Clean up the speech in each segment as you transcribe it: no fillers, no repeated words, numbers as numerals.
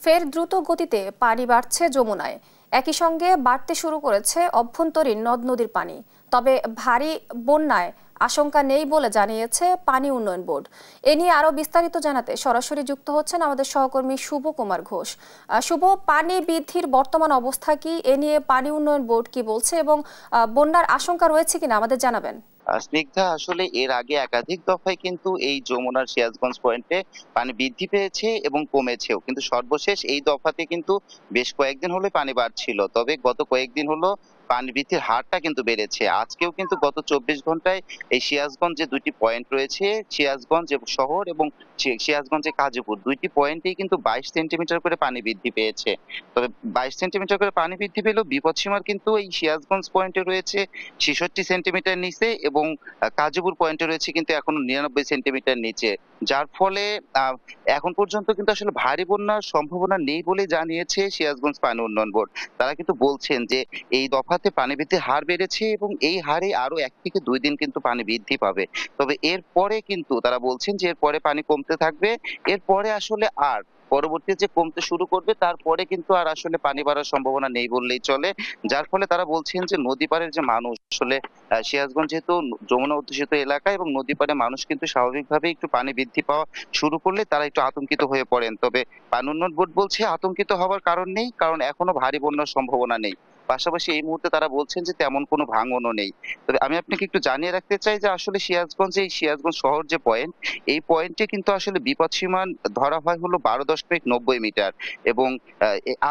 ফের দ্রুত গতিতে পানি বাড়ছে যমুনায়। একই সঙ্গে বাড়তে শুরু করেছে অভ্যন্তরীণ নদ নদীর পানি। তবে ভারী বন্যায় আশঙ্কা নেই বলে জানিয়েছে পানি উন্নয়ন বোর্ড। এ নিয়ে আরো বিস্তারিত জানাতে সরাসরি যুক্ত হচ্ছেন আমাদের সহকর্মী শুভ কুমার ঘোষ। শুভ, পানি বৃদ্ধির বর্তমান অবস্থা কি, এ নিয়ে পানি উন্নয়ন বোর্ড কি বলছে এবং বন্যার আশঙ্কা রয়েছে কিনা আমাদের জানাবেন। স্নিগ্ধা, আসলে এর আগে একাধিক দফায় কিন্তু এই যমুনার সিরাজগঞ্জ পয়েন্টে পানি বৃদ্ধি পেয়েছে এবং কমেছেও, কিন্তু সর্বশেষ এই দফাতে কিন্তু বেশ কয়েকদিন হলো পানি বাড়ছিল। তবে গত কয়েকদিন হলো পানি বৃদ্ধির হারটা কিন্তু বেড়েছে। আজকেও কিন্তু গত 24 ঘন্টায় এই সিরাজগঞ্জ যে দুইটি পয়েন্ট রয়েছে, সিরাজগঞ্জ শহর এবং সিরাজগঞ্জে কাজীপুর, দুইটি পয়েন্টেই কিন্তু 22 সেন্টিমিটার করে পানি বৃদ্ধি পেয়েছে। তবে 22 সেন্টিমিটার করে পানি বৃদ্ধি পেলেও বিপদসীমার কিন্তু এই সিরাজগঞ্জ পয়েন্টে রয়েছে 66 সেন্টিমিটার নিচে এবং কাজীপুর পয়েন্টে রয়েছে কিন্তু এখনো 99 সেন্টিমিটার নিচে। যার ফলে আহ, এখন পর্যন্ত কিন্তু আসলে ভারী বন্যার সম্ভাবনা নেই বলে জানিয়েছে সিরাজগঞ্জ পানি উন্নয়ন বোর্ড। তারা কিন্তু বলছেন যে এই দফাতে পানি বৃদ্ধির হার বেড়েছে এবং এই হারে আরো 1 থেকে 2 দিন কিন্তু পানি বৃদ্ধি পাবে। তবে এরপরে কিন্তু তারা বলছেন যে এরপরে পানি কমতে থাকবে। এরপরে আসলে আর পরবর্তীতে যে কমতে শুরু করবে তারপরে কিন্তু আর আসলে পানি বাড়ার সম্ভাবনা নেই বললেই চলে। যার ফলে তারা বলছেন যে নদী পাড়ের যে মানুষ আসলে সিরাজগঞ্জ যেহেতু যমুনা অধ্যুষিত এলাকা এবং নদী পাড়ে মানুষ কিন্তু স্বাভাবিকভাবেই একটু পানি বৃদ্ধি পাওয়া শুরু করলে তারা একটু আতঙ্কিত হয়ে পড়েন। তবে পানি উন্নয়ন বোর্ড বলছে আতঙ্কিত হওয়ার কারণ নেই, কারণ এখনো ভারী বন্যার সম্ভাবনা নেই। পাশাপাশি এই মুহূর্তে তারা বলছেন যে তেমন কোনো ভাঙনও নেই। তবে আমি আপনাকে একটু জানিয়ে রাখতে চাই যে আসলে সিরাজগঞ্জে এই সিরাজগঞ্জ শহর যে পয়েন্ট, এই পয়েন্টে কিন্তু আসলে বিপদসীমা ধরা হয় হলো 12.90 মিটার এবং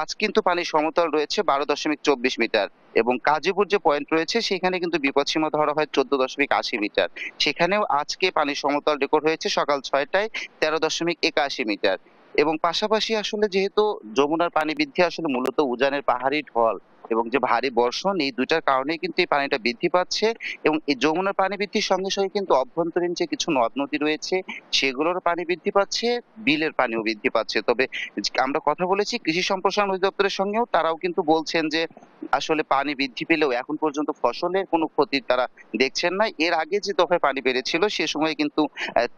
আজ কিন্তু পানির সমতল রয়েছে 12.24 মিটার এবং কাজীপুর যে পয়েন্ট রয়েছে সেখানে কিন্তু বিপদসীমা ধরা হয় 14.80 মিটার। সেখানেও আজকে পানির সমতল রেকর্ড হয়েছে সকাল 6টায় 13.81 মিটার। এবং পাশাপাশি আসলে যেহেতু যমুনার পানি বৃদ্ধি আসলে মূলত উজানের পাহাড়ি ঢল এবং যে ভারী বর্ষণ, এই দুইটার কারণেই কিন্তু এই পানিটা বৃদ্ধি পাচ্ছে এবং এই যমুনার পানি বৃদ্ধির সঙ্গে সঙ্গে কিন্তু অভ্যন্তরীণ যে কিছু নদ নদী রয়েছে সেগুলোর পানি বৃদ্ধি পাচ্ছে, বিলের পানিও বৃদ্ধি পাচ্ছে। তবে আমরা কথা বলেছি কৃষি সম্প্রসারণ অধিদপ্তরের সঙ্গেও, তারাও কিন্তু বলছেন যে আসলে পানি বৃদ্ধি পেলেও এখন পর্যন্ত ফসলের কোনো ক্ষতি তারা দেখছেন না। এর আগে যে দফায় পানি বেড়েছিল সে সময় কিন্তু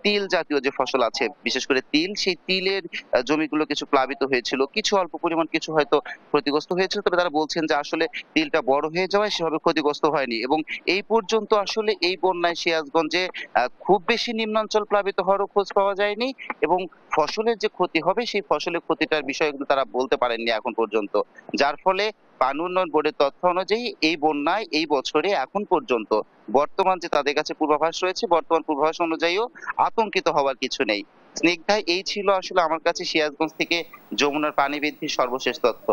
তিল জাতীয় যে ফসল আছে, বিশেষ করে তিল, সেই তিলের জমিগুলো কিছু প্লাবিত হয়েছিল, কিছু অল্প পরিমাণ কিছু হয়তো ক্ষতিগ্রস্ত হয়েছিল। তবে তারা বলছেন যে আসলে তিলটা বড় হয়ে যাওয়ায় সেভাবে ক্ষতিগ্রস্ত হয়নি এবং এই পর্যন্ত আসলে এই বন্যায় সিরাজগঞ্জে খুব বেশি নিম্নাঞ্চল প্লাবিত হওয়ারও খোঁজ পাওয়া যায়নি এবং ফসলের যে ক্ষতি হবে সেই ফসলের ক্ষতিটার বিষয়ে কিন্তু তারা বলতে পারেননি এখন পর্যন্ত। যার ফলে পানি উন্নয়ন বোর্ডের তথ্য অনুযায়ী এই বন্যায় এই বছরে এখন পর্যন্ত বর্তমান যে তাদের কাছে পূর্বাভাস রয়েছে, বর্তমান পূর্বাভাস অনুযায়ীও আতঙ্কিত হওয়ার কিছু নেই। স্নিগ্ধা, এই ছিল আসলে আমার কাছে সিরাজগঞ্জ থেকে যমুনার পানি বৃদ্ধির সর্বশেষ তথ্য।